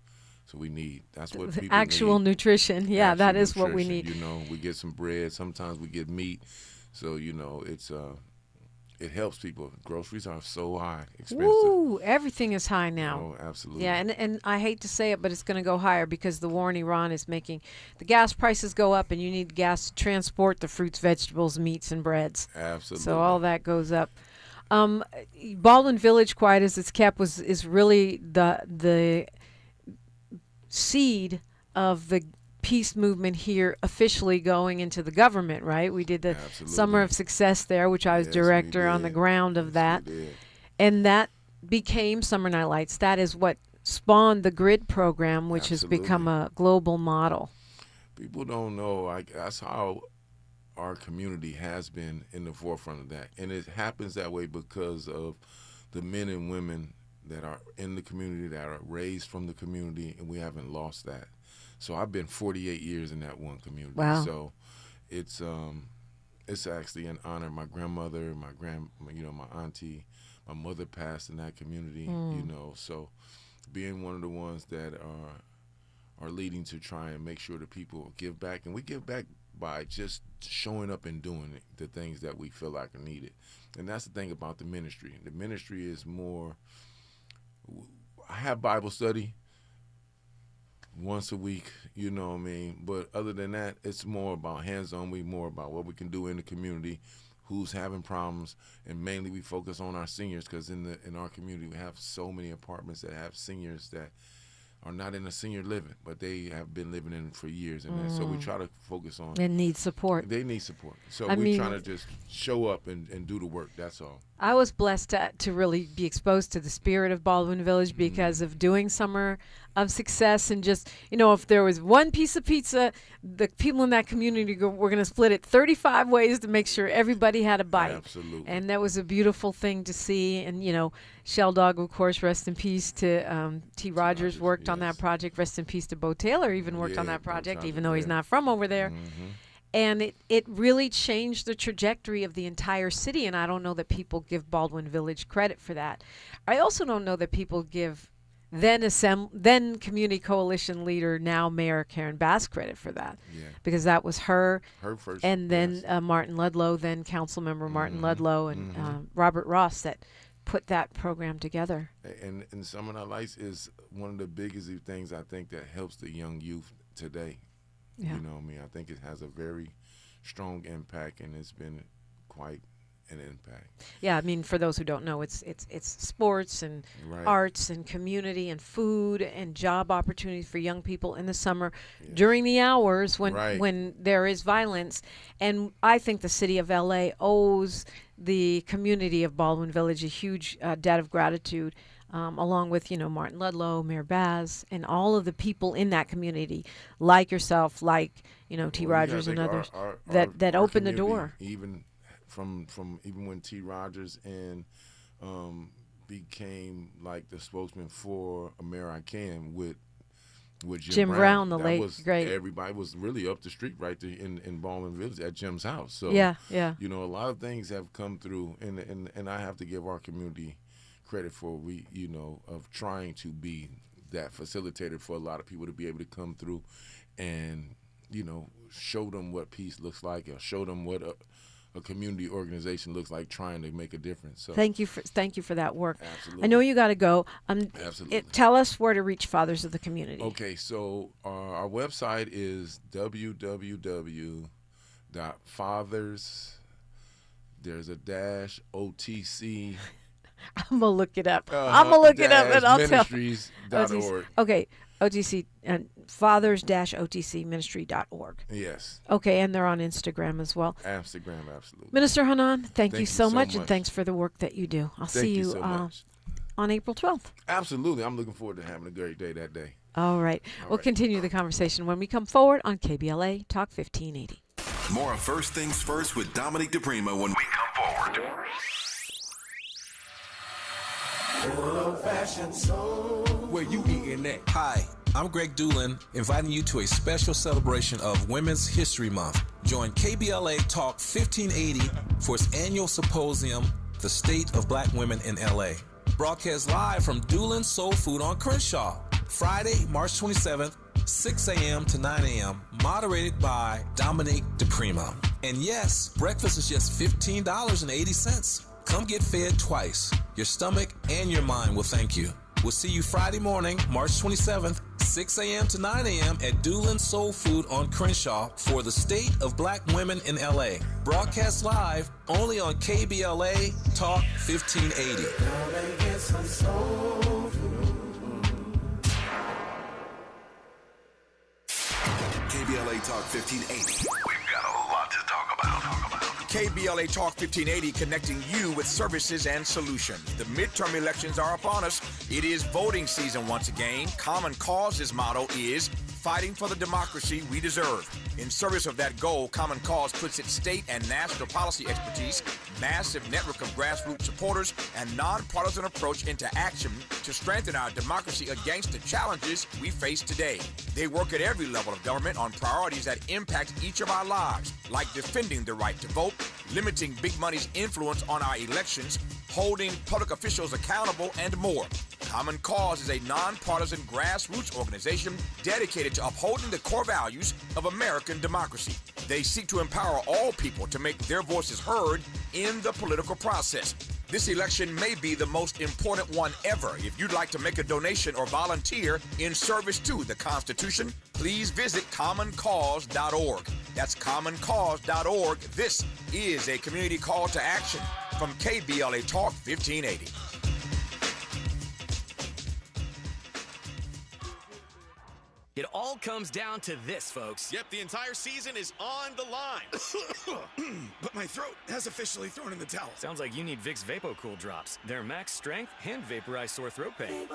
So we need. That's what people actual need. Nutrition. Yeah, that is what we need. We get some bread. Sometimes we get meat. So it helps people. Groceries are so high, expensive. Ooh, everything is high now. Oh, absolutely. Yeah, and I hate to say it, but it's going to go higher because the war in Iran is making the gas prices go up, and you need gas to transport the fruits, vegetables, meats, and breads. Absolutely. So all that goes up. Baldwin Village, quiet as it's kept, is really the seed of the peace movement here officially going into the government, right? We did the Summer of Success there, which I was director on the ground of that. And that became Summer Night Lights. That is what spawned the GRID program, which has become a global model. People don't know. That's how our community has been in the forefront of that. And it happens that way because of the men and women that are in the community, that are raised from the community, and we haven't lost that. So I've been 48 years in that one community. Wow. So it's actually an honor. My grandmother, my auntie, my mother passed in that community. So being one of the ones that are leading to try and make sure that people give back, and we give back by just showing up and doing the things that we feel like are needed. And that's the thing about the ministry. The ministry is more. I have Bible study once a week, but other than that, it's more about hands-on. We more about what we can do in the community, who's having problems, and mainly we focus on our seniors because in our community we have so many apartments that have seniors that are not in a senior living, but they have been living in for years, and so we try to focus on. And need support. They need support. So we're trying to just show up and do the work. That's all. I was blessed to really be exposed to the spirit of Baldwin Village because of doing Summer of Success, and just, if there was one piece of pizza, the people in that community were going to split it 35 ways to make sure everybody had a bite. Absolutely. And that was a beautiful thing to see. And, Shell Dog, of course, rest in peace to T. Rogers, worked on that project. Rest in peace to Bo Taylor, even worked on that project, even though he's not from over there. And it really changed the trajectory of the entire city. And I don't know that people give Baldwin Village credit for that. I also don't know that people give then Community Coalition leader, now Mayor Karen Bass, credit for that. Yeah. Because that was her first. And then Martin Ludlow, then council member Martin Ludlow, and Robert Ross that put that program together. And Summer Night Lights is one of the biggest things I think that helps the young youth today. Yeah. You know what I mean? I think it has a very strong impact, and it's been quite an impact. Yeah, I mean, for those who don't know, it's sports and arts and community and food and job opportunities for young people in the summer during the hours when there is violence. And I think the city of LA owes the community of Baldwin Village a huge debt of gratitude. Along with, Martin Ludlow, Mayor Baz, and all of the people in that community, like yourself, like, T. Rogers and others, that opened the door. Even from even when T. Rogers and became like the spokesman for American with Jim Brown, the late great. Everybody was really up the street right there in Baldwin Village at Jim's house. So yeah. A lot of things have come through, and I have to give our community credit for of trying to be that facilitator for a lot of people to be able to come through and show them what peace looks like, or show them what a community organization looks like, trying to make a difference. So thank you for that work. Absolutely. I know you got to go. Absolutely. Tell us where to reach Fathers of the Community. Okay, so our website is www.fathers. There's a dash OTC. I'm going to look it up. I'm going to look it up and I'll tell you. Ministries.org. Okay, OTC, fathers-otcministry.org. Yes. Okay, and they're on Instagram as well. Instagram, absolutely. Minister Hanan, thank you so much, and thanks for the work that you do. I'll see you so much. On April 12th. Absolutely. I'm looking forward to having a great day that day. All right. We'll continue the conversation when we come forward on KBLA Talk 1580. More of First Things First with Dominique DePrima when we come forward. Where you eating at? Hi, I'm Greg Doolin, inviting you to a special celebration of Women's History Month. Join KBLA Talk 1580 for its annual symposium, The State of Black Women in LA. Broadcast live from Doolin's Soul Food on Crenshaw, Friday, March 27th, 6 a.m. to 9 a.m., moderated by Dominique DePrima. And yes, breakfast is just $15.80. Come get fed twice. Your stomach and your mind will thank you. We'll see you Friday morning, March 27th, 6 a.m. to 9 a.m. at Doolin's Soul Food on Crenshaw for the State of Black Women in LA. Broadcast live only on KBLA Talk 1580. KBLA Talk 1580. We've got a lot to talk about. KBLA Talk 1580, connecting you with services and solutions. The midterm elections are upon us. It is voting season once again. Common Cause's motto is fighting for the democracy we deserve. In service of that goal, Common Cause puts its state and national policy expertise, massive network of grassroots supporters, and nonpartisan approach into action to strengthen our democracy against the challenges we face today. They work at every level of government on priorities that impact each of our lives, like defending the right to vote, limiting big money's influence on our elections, holding public officials accountable, and more. Common Cause is a nonpartisan grassroots organization dedicated to upholding the core values of American democracy. They seek to empower all people to make their voices heard in the political process. This election may be the most important one ever. If you'd like to make a donation or volunteer in service to the Constitution, please visit commoncause.org. That's commoncause.org. This is a community call to action from KBLA Talk 1580. It all comes down to this, folks. Yep, the entire season is on the line. But my throat has officially thrown in the towel. Sounds like you need Vicks VapoCool drops. They're max strength and vaporize sore throat pain.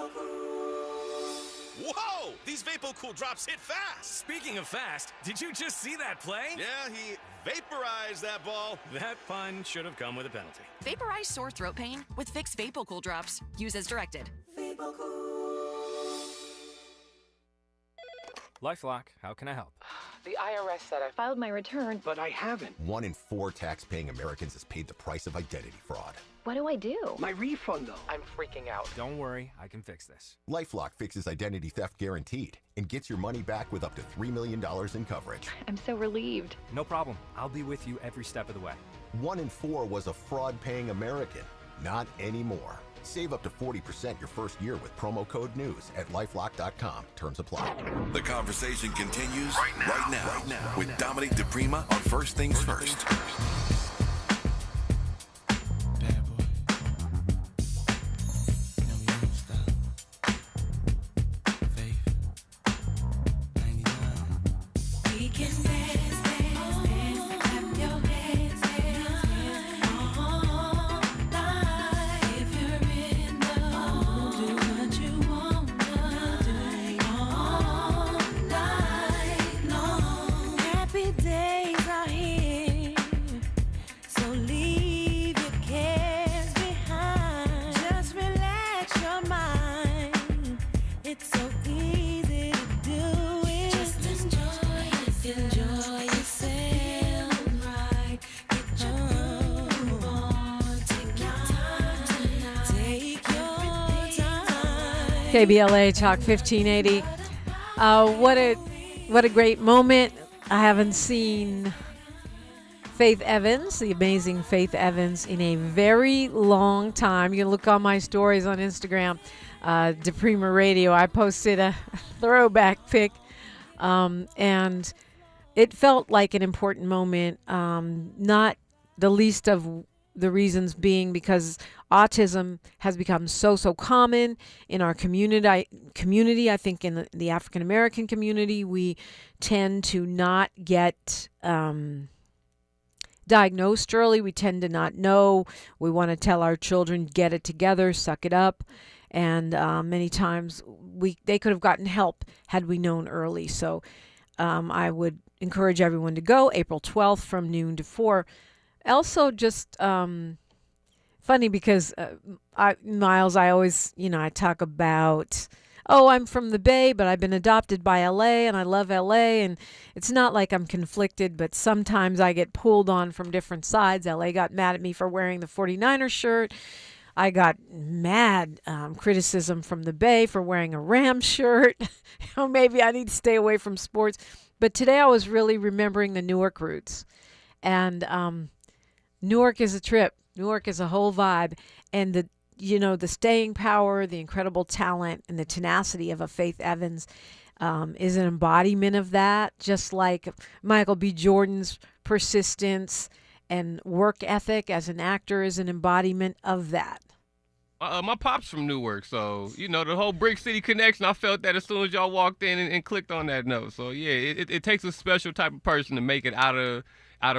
Whoa! These VapoCool drops hit fast. Speaking of fast, did you just see that play? Yeah, he vaporized that ball. That pun should have come with a penalty. Vaporize sore throat pain with Vicks VapoCool drops. Use as directed. LifeLock, how can I help? The IRS said I filed my return, but I haven't. 1 in 4 tax-paying Americans has paid the price of identity fraud. What do I do? My refund, though. I'm freaking out. Don't worry, I can fix this. LifeLock fixes identity theft guaranteed and gets your money back with up to $3 million in coverage. I'm so relieved. No problem. I'll be with you every step of the way. 1 in 4 was a fraud-paying American. Not anymore. Save up to 40% your first year with promo code NEWS at LifeLock.com. Terms apply. The conversation continues right now with Dominic DePrima on First Things First. KBLA Talk 1580. What a great moment. I haven't seen Faith Evans, the amazing Faith Evans, in a very long time. You can look on my stories on Instagram, DePrima Radio. I posted a throwback pic, and it felt like an important moment, not the least of the reasons being because autism has become so common in our community. I think in the African American community, we tend to not get diagnosed early. We tend to not know. We want to tell our children, get it together, suck it up. And many times they could have gotten help had we known early. So I would encourage everyone to go April 12th from noon to 4. Also, just funny because Miles, I always, I talk about, I'm from the Bay, but I've been adopted by LA and I love LA. And it's not like I'm conflicted, but sometimes I get pulled on from different sides. LA got mad at me for wearing the 49er shirt. I got mad criticism from the Bay for wearing a Rams shirt. Maybe I need to stay away from sports. But today I was really remembering the Newark roots. And Newark is a trip. Newark is a whole vibe. And the staying power, the incredible talent, and the tenacity of a Faith Evans is an embodiment of that. Just like Michael B. Jordan's persistence and work ethic as an actor is an embodiment of that. My pop's from Newark, so, the whole Brick City connection, I felt that as soon as y'all walked in and clicked on that note. So, yeah, it takes a special type of person to make it out of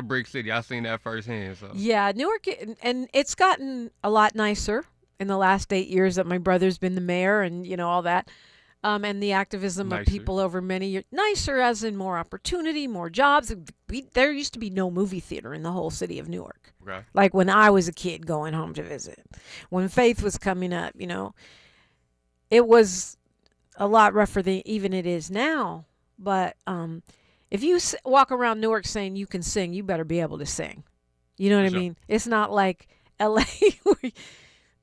Brick City. I've seen that firsthand. So yeah, Newark, and it's gotten a lot nicer in the last 8 years that my brother's been the mayor and, all that. And the activism of people over many years. Nicer as in more opportunity, more jobs. There used to be no movie theater in the whole city of Newark. Okay. Like when I was a kid going home to visit. When Faith was coming up, it was a lot rougher than even it is now. But if you walk around Newark saying you can sing, you better be able to sing. You know what I mean? It's not like L.A.,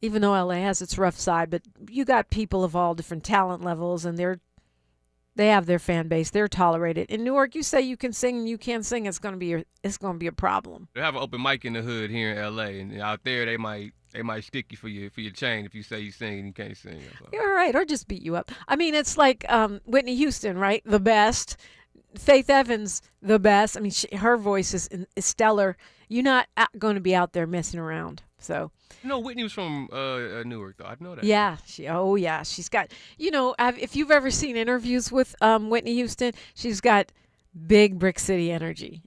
even though LA has its rough side, but you got people of all different talent levels, and they have their fan base. They're tolerated. In Newark, you say you can sing and you can't sing, it's gonna be a problem. They have an open mic in the hood here in LA, and out there they might stick you for your chain if you say you sing and you can't sing. So. You're all right, or just beat you up. I mean, it's like Whitney Houston, right? The best. Faith Evans, the best. I mean, her voice is stellar. You're not going to be out there messing around. So. Whitney was from Newark, though. I know that. Yeah. She's got, if you've ever seen interviews with Whitney Houston, she's got big Brick City energy.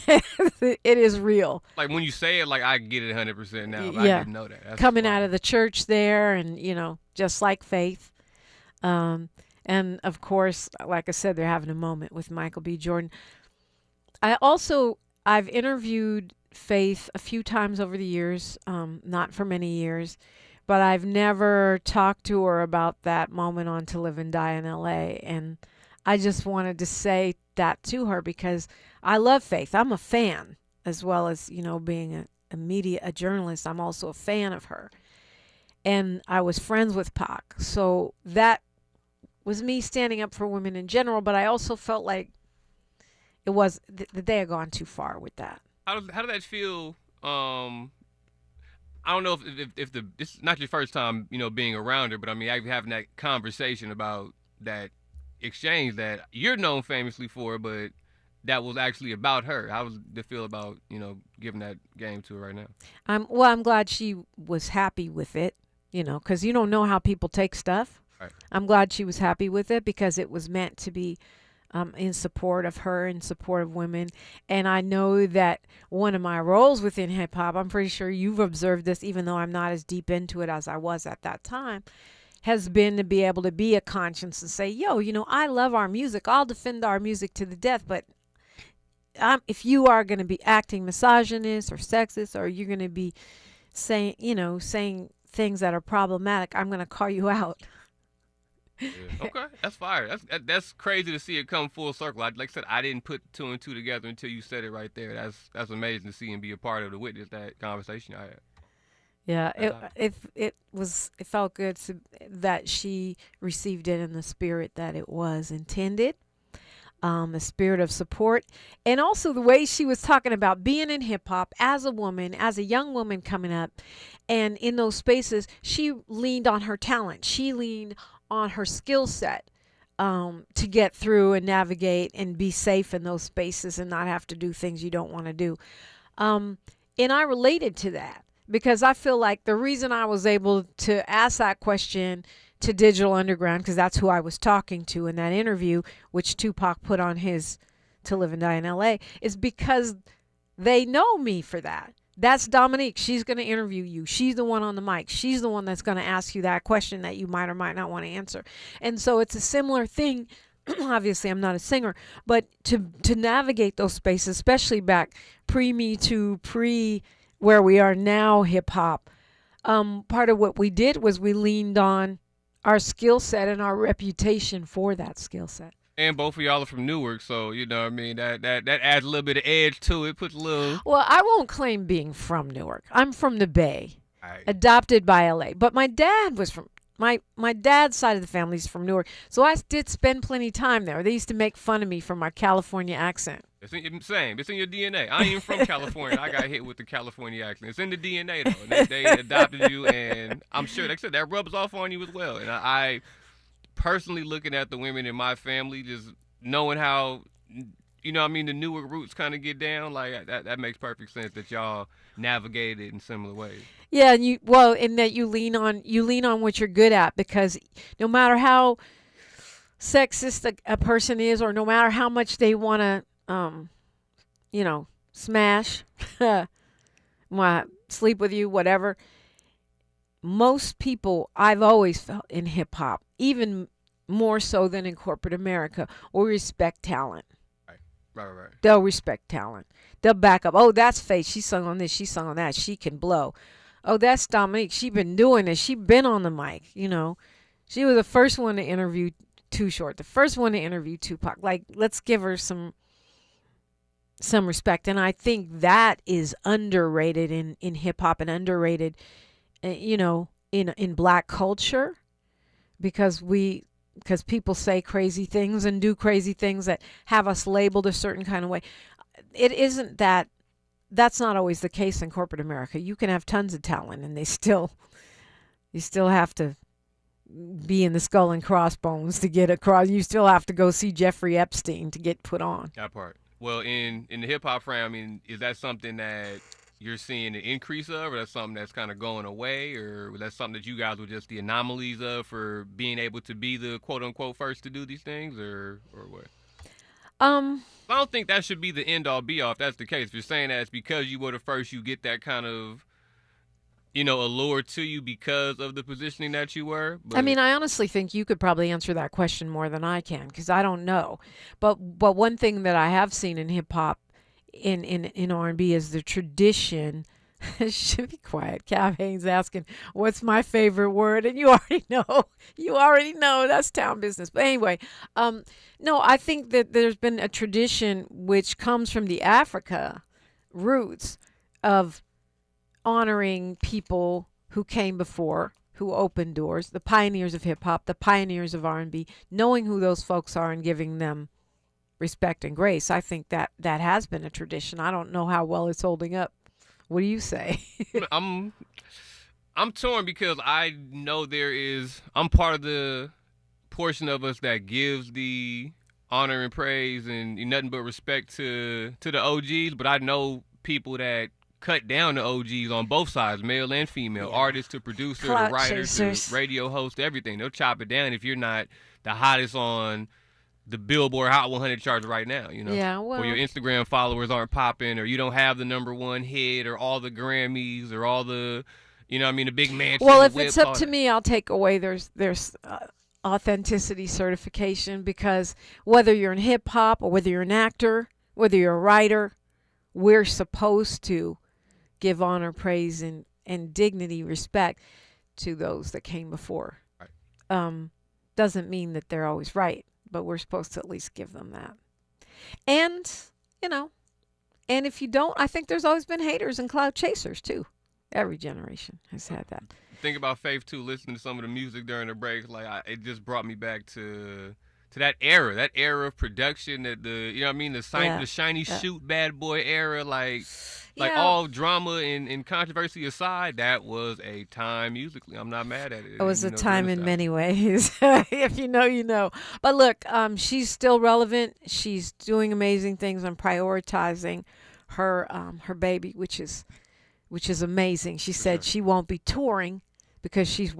It is real. Like when you say it, like I get it 100% now. But yeah. I didn't know that. That's coming out of the church there and, just like Faith. And, of course, like I said, they're having a moment with Michael B. Jordan. I've interviewed Faith a few times over the years, not for many years, but I've never talked to her about that moment on To Live and Die in L.A. And I just wanted to say that to her because I love Faith. I'm a fan as well as, being a journalist. I'm also a fan of her. And I was friends with Pac. So that was me standing up for women in general, but I also felt like it was that they had gone too far with that. How did that feel? I don't know if it's not your first time, being around her, but I mean, having that conversation about that exchange that you're known famously for, but that was actually about her. How was it feel about, giving that game to her right now? I'm glad she was happy with it, because you don't know how people take stuff. Right. I'm glad she was happy with it because it was meant to be in support of her, in support of women. And I know that one of my roles within hip hop, I'm pretty sure you've observed this, even though I'm not as deep into it as I was at that time, has been to be able to be a conscience and say, yo, I love our music. I'll defend our music to the death. But if you are going to be acting misogynist or sexist, or you're going to be saying things that are problematic, I'm going to call you out. Yeah. Okay, that's fire. That's crazy to see it come full circle. Like I said, I didn't put two and two together until you said it right there. That's amazing to see and be a part of, to witness that conversation I had. Yeah, it felt good that she received it in the spirit that it was intended, a spirit of support, and also the way she was talking about being in hip hop as a woman, as a young woman coming up, and in those spaces, she leaned on her talent. She leaned on her skill set to get through and navigate and be safe in those spaces and not have to do things you don't want to do. And I related to that because I feel like the reason I was able to ask that question to Digital Underground, because that's who I was talking to in that interview, which Tupac put on his To Live and Die in LA, is because they know me for that. That's Dominique. She's going to interview you. She's the one on the mic. She's the one that's going to ask you that question that you might or might not want to answer. And so it's a similar thing. Obviously, I'm not a singer, but to navigate those spaces, especially back pre-Me Too, where we are now hip hop, part of what we did was we leaned on our skill set and our reputation for that skill set. And both of y'all are from Newark, so what I mean, that adds a little bit of edge to it, puts a little. Well, I won't claim being from Newark. I'm from the Bay, Right. adopted by LA. But my dad was from my dad's side of the family's from Newark, so I did spend plenty of time there. They used to make fun of me for my California accent. It's in your DNA. I ain't even from California. I got hit with the California accent. It's in the DNA though. They adopted you, and I'm sure, like I said, that rubs off on you as well. And I personally, looking at the women in my family, just knowing how, the Newark roots kind of get down, like that makes perfect sense that y'all navigate it in similar ways. Yeah, and in that you lean on what you're good at, because no matter how sexist a person is, or no matter how much they want to, smash, sleep with you, whatever. Most people, I've always felt in hip hop, even more so than in corporate America, will respect talent. Right. They'll respect talent. They'll back up. Oh, that's Faith. She sung on this. She sung on that. She can blow. Oh, that's Dominique. She been doing this. She been on the mic. She was the first one to interview Too Short. The first one to interview Tupac. Like, let's give her some respect. And I think that is underrated in hip hop and underrated, in black culture, because people say crazy things and do crazy things that have us labeled a certain kind of way. It isn't that. That's not always the case in corporate America. You can have tons of talent and you still have to be in the Skull and Crossbones to get across. You still have to go see Jeffrey Epstein to get put on. That part. Well, in the hip hop frame, I mean, is that something that you're seeing an increase of, or that's something that's kind of going away, or was that something that you guys were just the anomalies of for being able to be the quote unquote first to do these things, or what? I don't think that should be the end all be all if that's the case. If you're saying that it's because you were the first, you get that kind of, allure to you because of the positioning that you were. But... I mean, I honestly think you could probably answer that question more than I can, because I don't know. But one thing that I have seen in hip hop, in R&B, is the tradition Should be quiet. Cav Haynes asking, what's my favorite word? And you already know. You already know. That's town business. But anyway, no, I think that there's been a tradition which comes from the Africa roots of honoring people who came before, who opened doors, the pioneers of hip-hop, the pioneers of R&B, knowing who those folks are and giving them respect and grace. I think that has been a tradition. I don't know how well it's holding up. What do you say? I'm torn because I know I'm part of the portion of us that gives the honor and praise and nothing but respect to the OGs, but I know people that cut down the OGs on both sides, male and female, artists to producer, to writer, to radio host, everything. They'll chop it down if you're not the hottest on the Billboard Hot 100 charts right now, Yeah, well, or your Instagram followers aren't popping, or you don't have the #1 hit, or all the Grammys, or all the, the big mansion. Well, if it's up to me, I'll take away there's authenticity certification, because whether you're in hip hop or whether you're an actor, whether you're a writer, we're supposed to give honor, praise, and dignity, respect to those that came before. Right. Doesn't mean that they're always right, but we're supposed to at least give them that. And, and if you don't, I think there's always been haters and cloud chasers too. Every generation has had that. Think about Faith too, listening to some of the music during the breaks, it just brought me back to that era of production, that the shiny shoot bad boy era, all drama and controversy aside, that was a time musically. I'm not mad at it. It was a time in many ways. If you know, you know. But look, she's still relevant. She's doing amazing things and prioritizing her baby, which is amazing. She said she won't be touring because she's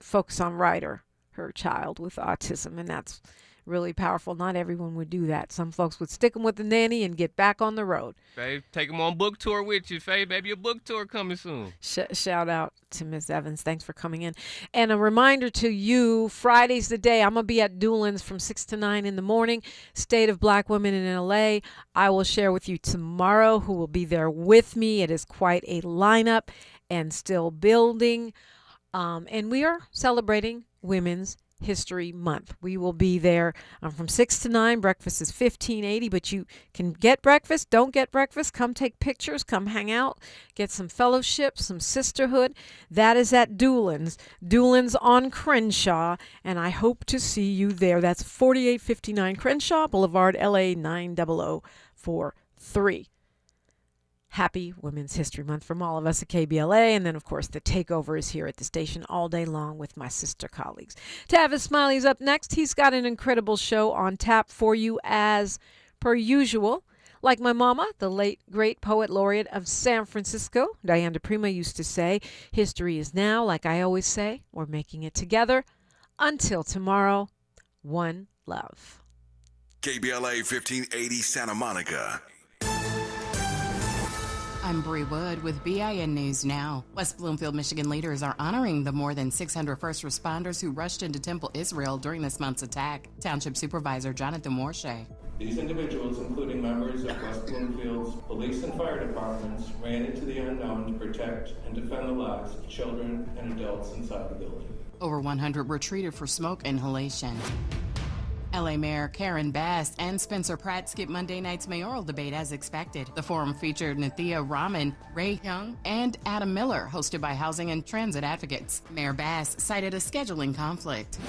focused on Ryder, her child with autism, and that's really powerful. Not everyone would do that. Some folks would stick them with the nanny and get back on the road. Faye, take them on book tour with you, Faye. Maybe a book tour coming soon. Shout out to Ms. Evans. Thanks for coming in. And a reminder to you, Friday's the day. I'm going to be at Doolin's from 6 to 9 in the morning. State of Black Women in L.A. I will share with you tomorrow who will be there with me. It is quite a lineup and still building. And we are celebrating Women's History Month. We will be there from 6 to 9. Breakfast is $15.80, but you can get breakfast, don't get breakfast. Come take pictures, come hang out, get some fellowship, some sisterhood. That is at Doolin's on Crenshaw, and I hope to see you there. That's 4859 Crenshaw Boulevard, LA 90043. Happy Women's History Month from all of us at KBLA. And then, of course, the takeover is here at the station all day long with my sister colleagues. Tavis Smiley's up next. He's got an incredible show on tap for you as per usual. Like my mama, the late, great poet laureate of San Francisco, Diane DePrima, used to say, history is now. Like I always say, we're making it together. Until tomorrow, one love. KBLA 1580 Santa Monica. I'm Bree Wood with BIN News Now. West Bloomfield, Michigan leaders are honoring the more than 600 first responders who rushed into Temple, Israel during this month's attack. Township Supervisor Jonathan Warshay. These individuals, including members of West Bloomfield's police and fire departments, ran into the unknown to protect and defend the lives of children and adults inside the building. Over 100 were treated for smoke inhalation. LA Mayor Karen Bass and Spencer Pratt skipped Monday night's mayoral debate as expected. The forum featured Nithya Raman, Ray Hyung, and Adam Miller, hosted by housing and transit advocates. Mayor Bass cited a scheduling conflict.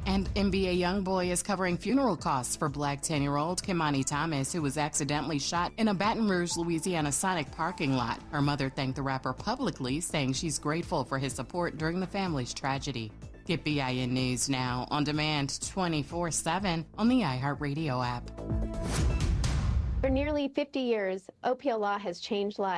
And NBA YoungBoy is covering funeral costs for Black 10-year-old Kimani Thomas, who was accidentally shot in a Baton Rouge, Louisiana Sonic parking lot. Her mother thanked the rapper publicly, saying she's grateful for his support during the family's tragedy. Get BIN News Now on demand 24/7 on the iHeartRadio app. For nearly 50 years, OPL law has changed lives.